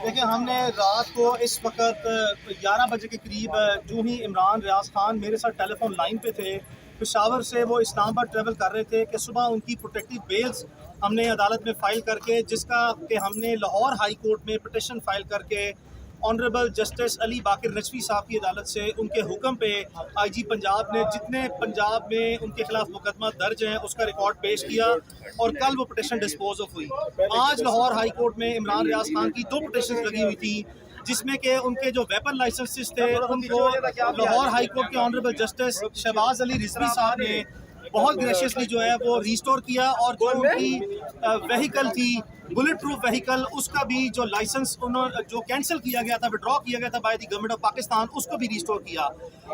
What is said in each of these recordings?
دیکھیں ہم نے رات کو اس وقت 11 بجے کے قریب جو ہی عمران ریاض خان میرے ساتھ ٹیلی فون لائن پہ تھے، پشاور سے وہ اسلام آباد ٹریول کر رہے تھے کہ صبح ان کی پروٹیکٹیو بیلز ہم نے عدالت میں فائل کر کے، جس کا کہ ہم نے لاہور ہائی کورٹ میں پٹیشن فائل کر کے آنریبل جسٹس علی باقر نجفی صاحب کی عدالت سے ان کے حکم پہ آئی جی پنجاب نے جتنے پنجاب میں ان کے خلاف مقدمہ درج ہیں اس کا ریکارڈ پیش کیا اور کل وہ پٹیشن ڈسپوز آف ہوئی۔ آج لاہور ہائی کورٹ میں عمران ریاض خان کی 2 پٹیشنز لگی ہوئی تھی، جس میں کہ ان کے جو ویپن لائسنسز تھے ان کو لاہور ہائی کورٹ کے آنریبل جسٹس شہباز علی رضوی صاحب نے بہت گریشیسلی جو ہے وہ ریسٹور کیا، اور جو ان کی وہیکل تھی بلٹ پروف وہیکل، اس کا بھی جو لائسنس جو کینسل کیا گیا تھا، وڈرا کیا گیا تھا by the government of Pakistan, اس کو بھی ریسٹور کیا۔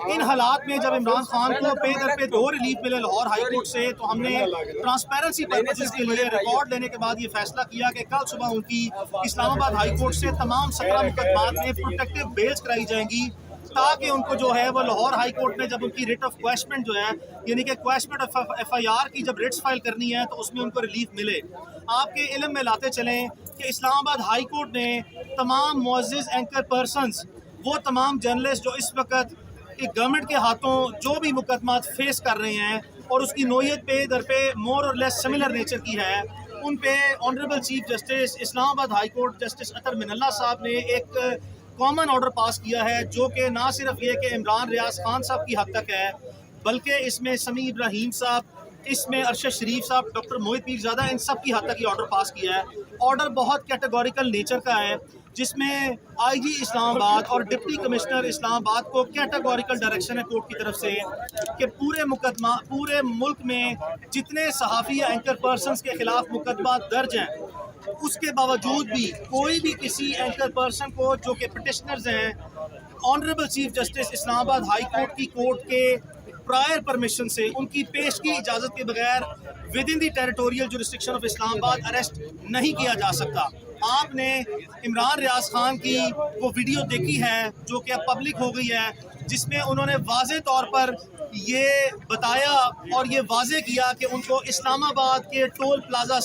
ان حالات میں جب عمران خان کو پے در پہ 2 ریلیف ملے لاہور ہائی کورٹ سے، تو ہم نے ٹرانسپیرنسی پرپسز کے لیے ریکارڈ لینے کے بعد یہ فیصلہ کیا کہ کل صبح ان کی اسلام آباد ہائی کورٹ سے تمام 17 مقدمات میں پروٹیکٹیو بیلز کرائی جائیں گی، تاکہ ان کو جو ہے وہ لاہور ہائی کورٹ میں جب ان کی ریٹ آف کویشمنٹ جو ہے، یعنی کہ کویشمنٹ ایف آئی آر کی جب ریٹس فائل کرنی ہے تو اس میں ان کو ریلیف ملے۔ آپ کے علم میں لاتے چلیں کہ اسلام آباد ہائی کورٹ نے تمام معزز اینکر پرسنز، وہ تمام جرنلسٹ جو اس وقت گورنمنٹ کے ہاتھوں جو بھی مقدمات فیس کر رہے ہیں اور اس کی نوعیت پہ در پہ مور اور لیس سملر نیچر کی ہے، ان پہ honourable chief justice Islamabad high court justice اطہر من اللہ صاحب نے ایک کامن آرڈر پاس کیا ہے، جو کہ نہ صرف یہ کہ عمران ریاض خان صاحب کی حد تک ہے، بلکہ اس میں سمیع ابراہیم صاحب، اس میں ارشد شریف صاحب، ڈاکٹر موہت پیر زادہ، ان سب کی حد تک یہ آرڈر پاس کیا ہے۔ آرڈر بہت کیٹیگوریکل نیچر کا ہے، جس میں آئی جی اسلام آباد اور ڈپٹی کمشنر اسلام آباد کو کیٹیگوریکل ڈائریکشن ہے کورٹ کی طرف سے کہ پورے ملک میں جتنے صحافی یا اینکر پرسنز کے خلاف مقدمات درج ہیں، اس کے باوجود بھی کوئی بھی کسی اینکر پرسن کو جو کہ پٹیشنرز ہیں، honourable chief justice Islamabad high court کی کورٹ کے پرائر پرمیشن سے، ان کی پیش کی اجازت کے بغیر within the territorial jurisdiction of Islamabad arrest نہیں کیا جا سکتا۔ آپ نے عمران ریاض خان کی وہ ویڈیو دیکھی ہے جو کہ اب پبلک ہو گئی ہے، جس میں انہوں نے واضح طور پر یہ بتایا اور یہ واضح کیا کہ ان کو اسلام آباد کے ٹول پلازا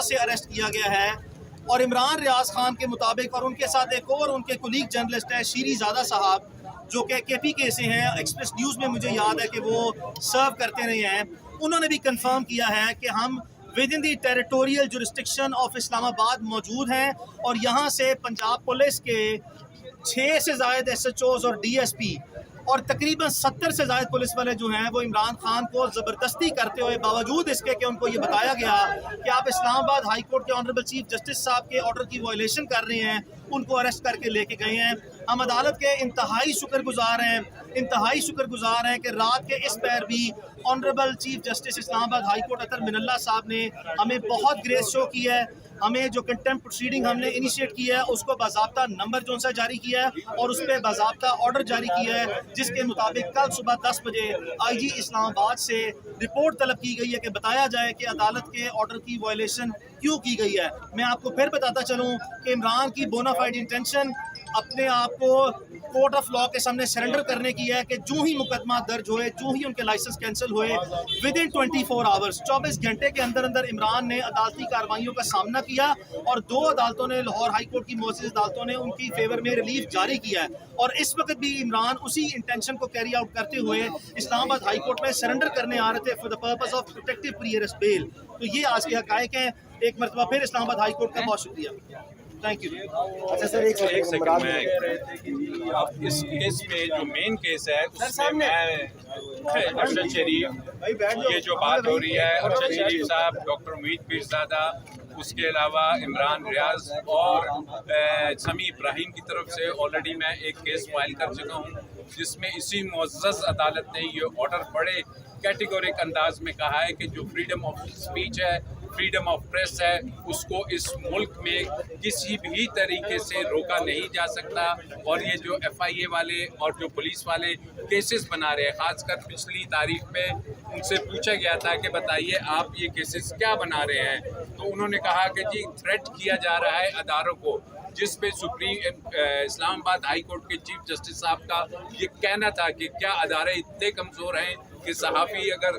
سے اریسٹ کیا گیا ہے، اور عمران ریاض خان کے مطابق، اور ان کے ساتھ ایک اور ان کے کولیگ جرنلسٹ ہے شیری زادہ صاحب، جو کہ کے پی کے سے ہیں، ایکسپریس نیوز میں مجھے یاد ہے کہ وہ سرو کرتے رہے ہیں، انہوں نے بھی کنفرم کیا ہے کہ ہم within the territorial jurisdiction of Islamabad موجود ہیں، اور یہاں سے پنجاب پولیس کے 6 سے زائد ایس ایچ اوز اور ڈی ایس پی اور تقریباً 70 سے زائد پولیس والے جو ہیں وہ عمران خان کو زبردستی کرتے ہوئے، باوجود اس کے کہ ان کو یہ بتایا گیا کہ آپ اسلام آباد ہائی کورٹ کے آنریبل چیف جسٹس صاحب کے آرڈر کی وائلیشن کر رہے ہیں، ان کو اریسٹ کر کے لے کے گئے ہیں۔ ہم عدالت کے انتہائی شکر گزار ہیں کہ رات کے اس پیر بھی honourable chief justice Islamabad high court اطہر من اللہ صاحب نے ہمیں بہت گریس شو کی ہے، ہمیں جو کنٹمپٹ پروسیڈنگ ہم نے انیشیٹ کی ہے اس کو باضابطہ نمبر جو سے جاری کیا ہے اور اس پہ باضابطہ آرڈر جاری کیا ہے، جس کے مطابق کل صبح 10 بجے آئی جی اسلام آباد سے رپورٹ طلب کی گئی ہے کہ بتایا جائے کہ عدالت کے آرڈر کی وائلیشن کیوں کی گئی ہے۔ میں آپ کو پھر بتاتا چلوں کہ عمران کی بونافائیڈ انٹینشن اپنے آپ کو کورٹ آف لاء کے سامنے سرنڈر کرنے کی ہے کہ جو ہی مقدمات درج ہوئے، جو ہی ان کے لائسنس کینسل ہوئے، ود ان 24 آورز 24 گھنٹے کے اندر عمران نے عدالتی کارروائیوں کا سامنا کیا، اور 2 عدالتوں نے، لاہور ہائی کورٹ کی معزز عدالتوں نے ان کی فیور میں ریلیف جاری کیا ہے، اور اس وقت بھی عمران اسی انٹینشن کو کیری آؤٹ کرتے ہوئے اسلام آباد ہائی کورٹ میں سرنڈر کرنے آ رہے تھے for the purpose of protective pre arrest bail. تو یہ آج کے حقائق ہیں۔ ایک مرتبہ پھر اسلام آباد ہائی کورٹ کا بہت شکریہ۔ Thank you. اچھا سر، ایک سیکنڈ میں اس کیس میں جو مین کیس ہے اس میں ارشد شریف، یہ جو بات ہو رہی ہے، ارشد شریف صاحب، ڈاکٹر موہت پیر زادہ، اس کے علاوہ عمران ریاض اور سمیع ابراہیم کی طرف سے آلریڈی میں ایک کیس فائل کر چکا ہوں، جس میں اسی معزز عدالت نے یہ آرڈر بڑے کیٹیگورک انداز میں کہا ہے کہ جو فریڈم آف اسپیچ ہے، فریڈم آف پریس ہے، اس کو اس ملک میں کسی بھی طریقے سے روکا نہیں جا سکتا، اور یہ جو ایف آئی اے والے اور جو پولیس والے کیسز بنا رہے ہیں، خاص کر پچھلی تاریخ میں ان سے پوچھا گیا تھا کہ بتائیے آپ یہ کیسز کیا بنا رہے ہیں، تو انہوں نے کہا کہ جی تھریٹ کیا جا رہا ہے اداروں کو، جس پہ اسلام آباد ہائی کورٹ کے چیف جسٹس صاحب کا یہ کہنا تھا کہ کیا ادارے اتنے کمزور ہیں کہ صحافی اگر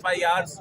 FIRs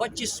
25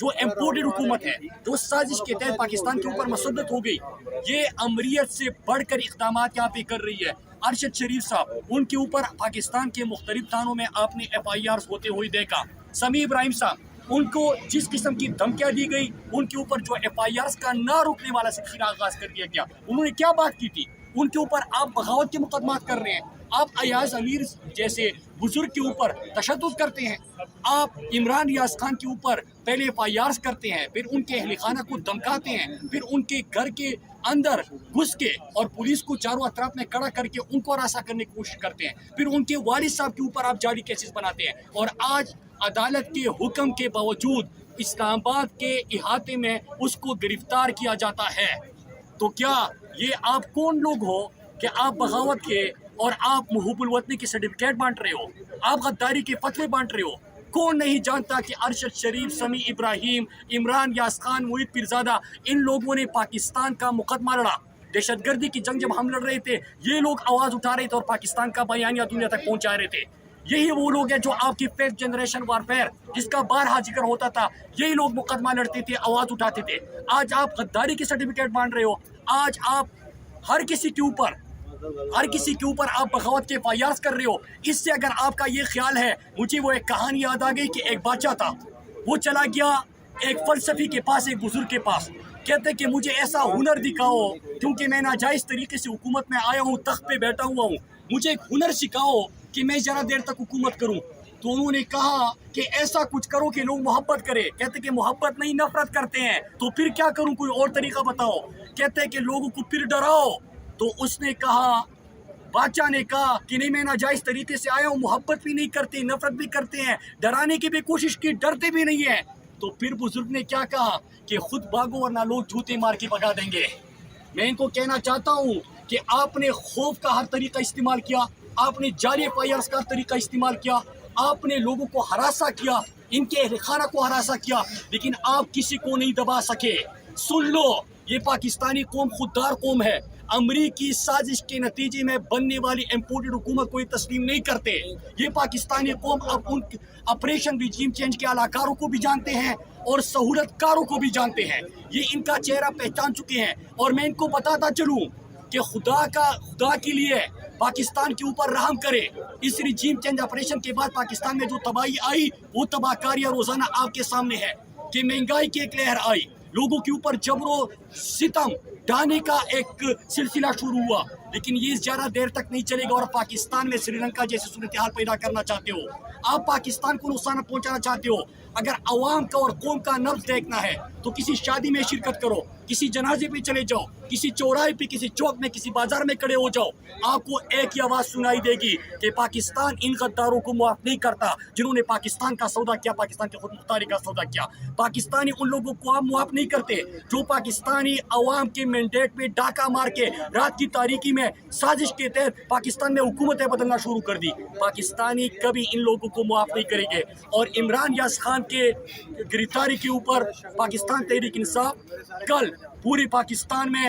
جو امپورٹڈ حکومت ہے جو سازش کے تحت پاکستان کے اوپر مسلط ہو گئی، یہ امریت سے بڑھ کر اقدامات یہاں پہ کر رہی ہے۔ ارشد شریف صاحب، ان کے اوپر پاکستان کے مختلف تھانوں میں آپ نے FIRs ہوتے ہوئے دیکھا۔ سمیع ابراہیم صاحب، ان کو جس قسم کی دھمکیاں دی گئی، ان کے اوپر جو FIRs کا نہ روکنے والا سلسلہ آغاز کر دیا گیا، انہوں نے کیا بات کی تھی؟ ان کے اوپر آپ بغاوت کے مقدمات کر رہے ہیں، آپ ایاز امیر جیسے بزرگ کے اوپر تشدد کرتے ہیں، آپ عمران ریاض خان کے اوپر پہلے FIRs کرتے ہیں، پھر ان کے اہل خانہ کو دھمکاتے ہیں، پھر ان کے گھر کے اندر گھس کے اور پولیس کو چاروں اطراف میں کھڑا کر کے ان کو ہراساں کرنے کی کوشش کرتے ہیں، پھر ان کے والد صاحب کے اوپر آپ جعلی کیسز بناتے ہیں، اور آج عدالت کے حکم کے باوجود اسلام آباد کے احاطے میں اس کو گرفتار کیا جاتا ہے۔ تو کیا یہ آپ کون لوگ ہو کہ آپ بغاوت کے اور آپ محب الوطنی کے سرٹیفکیٹ بانٹ رہے ہو، آپ غداری کے فتوے بانٹ رہے ہو؟ کون نہیں جانتا کہ ارشد شریف، سمیع ابراہیم، عمران ریاض خان، موحد پیرزادہ، ان لوگوں نے پاکستان کا مقدمہ لڑا۔ دہشت گردی کی جنگ جب ہم لڑ رہے تھے، یہ لوگ آواز اٹھا رہے تھے اور پاکستان کا بیانیہ دنیا تک پہنچا رہے تھے۔ یہی وہ لوگ ہیں جو آپ کی ففتھ جنریشن وارفیئر جس کا بارہا ذکر ہوتا تھا، یہی لوگ مقدمہ لڑتے تھے، آواز اٹھاتے تھے۔ آج آپ غداری کے سرٹیفکیٹ بانٹ رہے ہو، آج آپ ہر کسی کے اوپر آپ بغاوت کے FIRs کر رہے ہو۔ اس سے اگر آپ کا یہ خیال ہے، مجھے وہ ایک کہانی یاد آ گئی کہ ایک بادشاہ تھا، وہ چلا گیا ایک فلسفی کے پاس، ایک بزرگ کے پاس، کہتے کہ مجھے ایسا ہنر دکھاؤ، کیونکہ میں ناجائز طریقے سے حکومت میں آیا ہوں، تخت پہ بیٹھا ہوا ہوں، مجھے ایک ہنر سکھاؤ کہ میں ذرا دیر تک حکومت کروں۔ تو انہوں نے کہا کہ ایسا کچھ کرو کہ لوگ محبت کرے۔ کہتے کہ محبت نہیں، نفرت کرتے ہیں۔ تو پھر کیا کروں، کوئی اور طریقہ بتاؤ۔ کہتے کہ لوگوں کو پھر ڈراؤ۔ تو اس نے کہا، بادشاہ نے کہا کہ نہیں، میں ناجائز طریقے سے آیا ہوں، محبت بھی نہیں کرتے، نفرت بھی کرتے ہیں، ڈرانے کی بھی کوشش کی، ڈرتے بھی نہیں ہیں۔ تو پھر بزرگ نے کیا کہا کہ خود بھاگو ورنہ لوگ جوتے مار کے بھگا دیں گے۔ میں ان کو کہنا چاہتا ہوں کہ آپ نے خوف کا ہر طریقہ استعمال کیا، آپ نے جعلی FIRs کا ہر طریقہ استعمال کیا، آپ نے لوگوں کو ہراساں کیا، ان کے اہل خانہ کو ہراساں کیا، لیکن آپ کسی کو نہیں دبا سکے۔ سن لو، یہ پاکستانی قوم خوددار قوم ہے۔ امریکی سازش کے نتیجے میں بننے والی امپورٹڈ حکومت کو یہ تسلیم نہیں کرتے۔ یہ پاکستانی قوم اب ان آپریشن ریجیم چینج کے اعلیٰ کو بھی جانتے ہیں اور سہولت کاروں کو بھی جانتے ہیں۔ یہ ان کا چہرہ پہچان چکے ہیں، اور میں ان کو بتاتا چلوں کہ خدا کے لیے پاکستان کے اوپر رحم کرے۔ اس ریجیم چینج آپریشن کے بعد پاکستان میں جو تباہی آئی، وہ تباہ کاریاں روزانہ آپ کے سامنے ہے کہ مہنگائی کی ایک لہر آئی، لوگوں کے اوپر جبر و ستم ڈھانے کا ایک سلسلہ شروع ہوا، لیکن یہ زیادہ دیر تک نہیں چلے گا۔ اور پاکستان میں سری لنکا جیسی صورتحال پیدا کرنا چاہتے ہو، آپ پاکستان کو نقصان پہنچانا چاہتے ہو، اگر عوام کا اور قوم کا نبض دیکھنا ہے تو کسی شادی میں شرکت کرو، کسی جنازے پہ چلے جاؤ، کسی چوراہے پہ، کسی چوک میں، کسی بازار میں کھڑے ہو جاؤ، آپ کو ایک ہی آواز سنائی دے گی کہ پاکستان ان غداروں کو معاف نہیں کرتا جنہوں نے پاکستان کا سودا کیا، پاکستان کی خود مختاری کا سودا کیا۔ پاکستانی ان لوگوں کو آپ معاف نہیں کرتے جو پاکستانی عوام کے مینڈیٹ پہ ڈاکہ مار کے رات کی تاریکی میں سازش کے تحت پاکستان میں حکومتیں بدلنا شروع کر دی۔ پاکستانی کبھی ان لوگوں کو معاف نہیں کریں گے۔ اور عمران ریاض خان کے گرفتاری کے اوپر پاکستان تحریک انصاف کل پورے پاکستان میں